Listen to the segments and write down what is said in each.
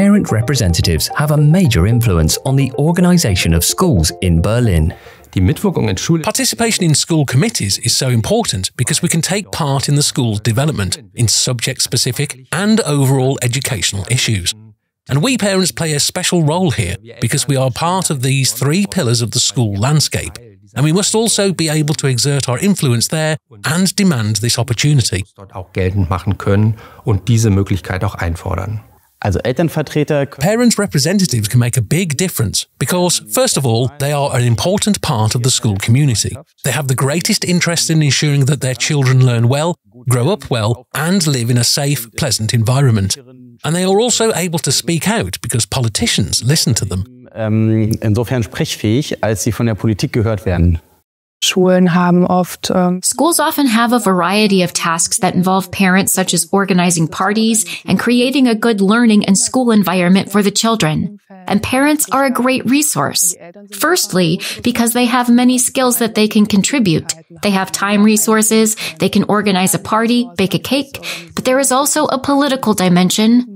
parent representatives have a major influence on the organization of schools in Berlin. Participation in school committees is so important because we can take part in the school's development in subject-specific and overall educational issues. And we parents play a special role here because we are part of these three pillars of the school landscape. And we must also be able to exert our influence there and demand this opportunity. Parent representatives can make a big difference because, first of all, they are an important part of the school community. They have the greatest interest in ensuring that their children learn well, grow up well, and live in a safe, pleasant environment. And they are also able to speak out because politicians listen to them. Insofern sprechfähig, als sie von der Politik gehört werden. Schools often have a variety of tasks that involve parents, such as organizing parties and creating a good learning and school environment for the children. And parents are a great resource. Firstly, because they have many skills that they can contribute. They have time resources, they can organize a party, bake a cake, but there is also a political dimension.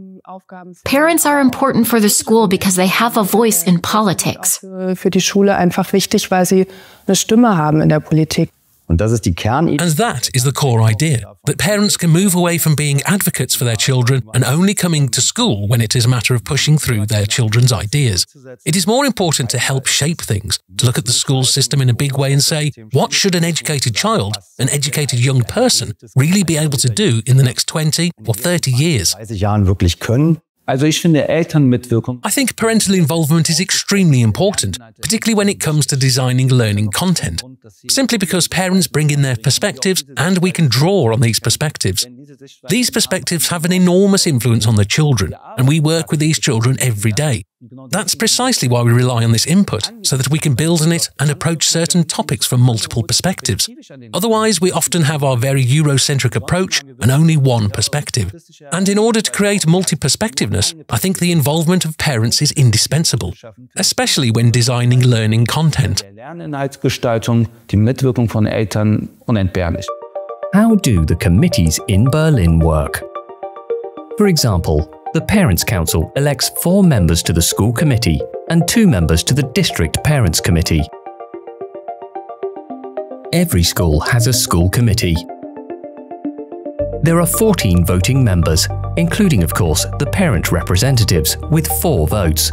Parents are important for the school because they have a voice in politics. Für die Schule einfach wichtig, weil sie eine Stimme haben in der Politik. And that is the core idea, that parents can move away from being advocates for their children and only coming to school when it is a matter of pushing through their children's ideas. It is more important to help shape things, to look at the school system in a big way and say, what should an educated child, an educated young person, really be able to do in the next 20 or 30 years? I think parental involvement is extremely important, particularly when it comes to designing learning content, simply because parents bring in their perspectives and we can draw on these perspectives. These perspectives have an enormous influence on the children, and we work with these children every day. That's precisely why we rely on this input, so that we can build on it and approach certain topics from multiple perspectives. Otherwise, we often have our very Eurocentric approach and only one perspective. And in order to create multi-perspectiveness, I think the involvement of parents is indispensable, especially when designing learning content. How do the committees in Berlin work? For example, the Parents' Council elects 4 members to the school committee and 2 members to the district parents' committee. Every school has a school committee. There are 14 voting members, including, of course, the parent representatives, with 4 votes.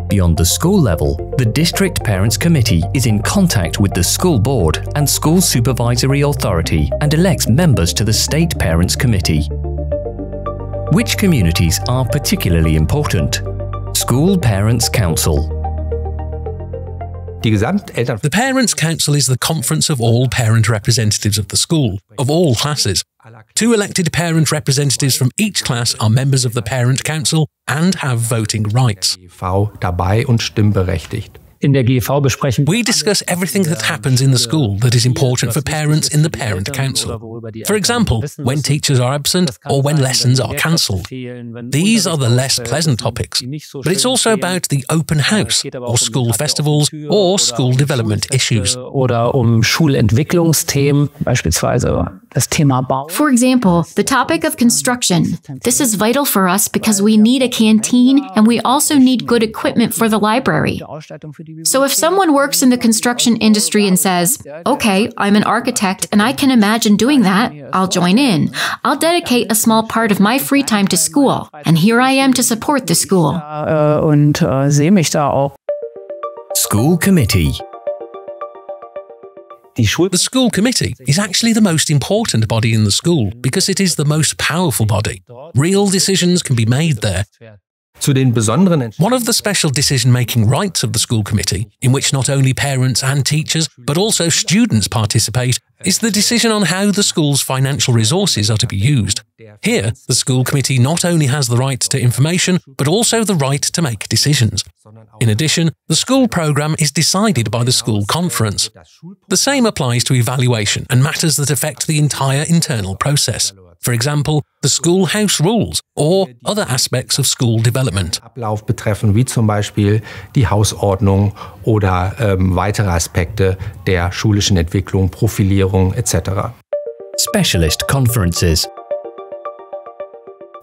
Beyond the school level, the District Parents Committee is in contact with the school board and school supervisory authority and elects members to the State Parents Committee. Which communities are particularly important? School Parents Council. The Parents' Council is the conference of all parent representatives of the school, of all classes. 2 elected parent representatives from each class are members of the Parent Council and have voting rights. We discuss everything that happens in the school that is important for parents in the Parent Council. For example, when teachers are absent or when lessons are cancelled. These are the less pleasant topics, but it's also about the open house, or school festivals, or school development issues. For example, the topic of construction. This is vital for us because we need a canteen and we also need good equipment for the library. So if someone works in the construction industry and says, okay, I'm an architect and I can imagine doing that, I'll join in. I'll dedicate a small part of my free time to school, and here I am to support the school. School Committee. The school committee is actually the most important body in the school because it is the most powerful body. Real decisions can be made there. One of the special decision-making rights of the school committee, in which not only parents and teachers, but also students participate, is the decision on how the school's financial resources are to be used. Here, the school committee not only has the right to information, but also the right to make decisions. In addition, the school programme is decided by the school conference. The same applies to evaluation and matters that affect the entire internal process. For example, the schoolhouse rules or other aspects of school development. Ablauf betreffen, wie zum Beispiel die Hausordnung oder weitere Aspekte der schulischen Entwicklung, Profilierung etc. Specialist conferences.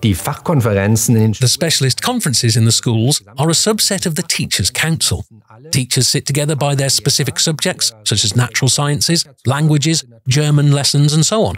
Die Fachkonferenzen in The specialist conferences in the schools are a subset of the Teachers' Council. Teachers sit together by their specific subjects, such as natural sciences, languages, German lessons, and so on.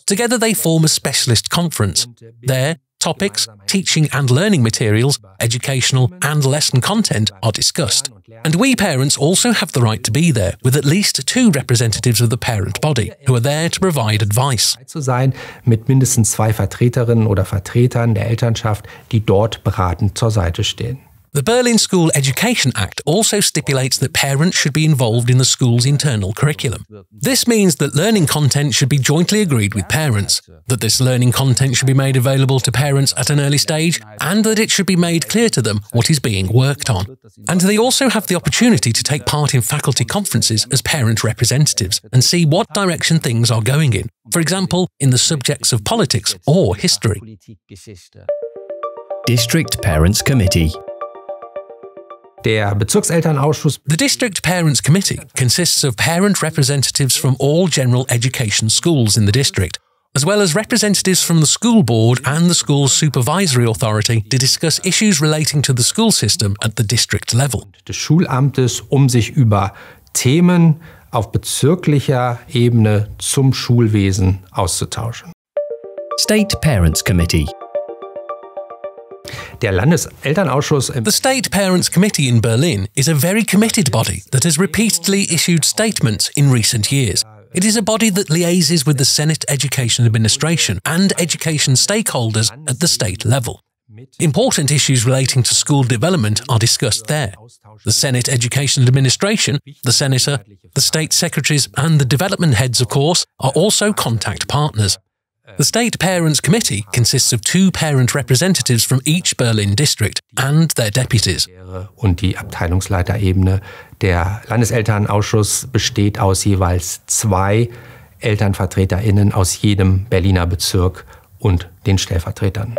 Together they form a specialist conference. There, topics, teaching and learning materials, educational and lesson content are discussed. And we parents also have the right to be there, with at least 2 representatives of the parent body, who are there to provide advice. Zu sein, mit mindestens 2 Vertreterinnen oder Vertretern der Elternschaft, die dort beratend zur Seite stehen. The Berlin School Education Act also stipulates that parents should be involved in the school's internal curriculum. This means that learning content should be jointly agreed with parents, that this learning content should be made available to parents at an early stage, and that it should be made clear to them what is being worked on. And they also have the opportunity to take part in faculty conferences as parent representatives and see what direction things are going in, for example, in the subjects of politics or history. District Parents Committee. Der Bezirkselternausschuss. The District Parents Committee consists of parent representatives from all general education schools in the district, as well as representatives from the school board and the school's supervisory authority to discuss issues relating to the school system at the district level. Des Schulamtes, sich über Themen auf bezirklicher Ebene zum Schulwesen auszutauschen. State Parents Committee. Der Landeselternausschuss. The State Parents Committee in Berlin is a very committed body that has repeatedly issued statements in recent years. It is a body that liaises with the Senate Education Administration and education stakeholders at the state level. Important issues relating to school development are discussed there. The Senate Education Administration, the Senator, the state secretaries and the development heads, of course, are also contact partners. The State Parents Committee consists of 2 parent representatives from each Berlin district and their deputies. Und die Abteilungsleiterebene. Der Landeselternausschuss besteht aus jeweils 2 ElternvertreterInnen aus jedem Berliner Bezirk und den Stellvertretern.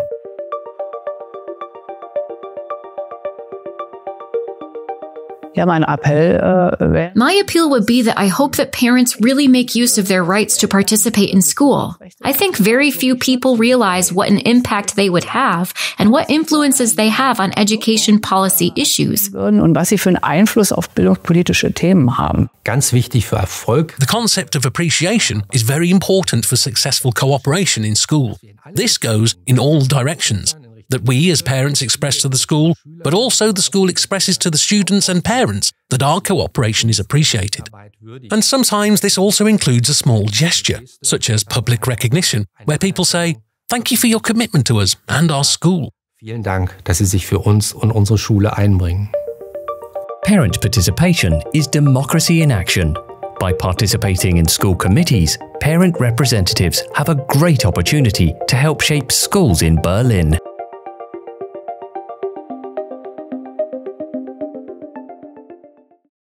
My appeal would be that I hope that parents really make use of their rights to participate in school. I think very few people realize what an impact they would have and what influences they have on education policy issues. Und was sie für einen Einfluss auf bildungspolitische Themen haben. Ganz wichtig für Erfolg. The concept of appreciation is very important for successful cooperation in school. This goes in all directions. That we as parents express to the school, but also the school expresses to the students and parents that our cooperation is appreciated. And sometimes this also includes a small gesture, such as public recognition, where people say, "Thank you for your commitment to us and our school." Vielen Dank, dass Sie sich für uns und unsere Schule einbringen. Parent participation is democracy in action. By participating in school committees, parent representatives have a great opportunity to help shape schools in Berlin.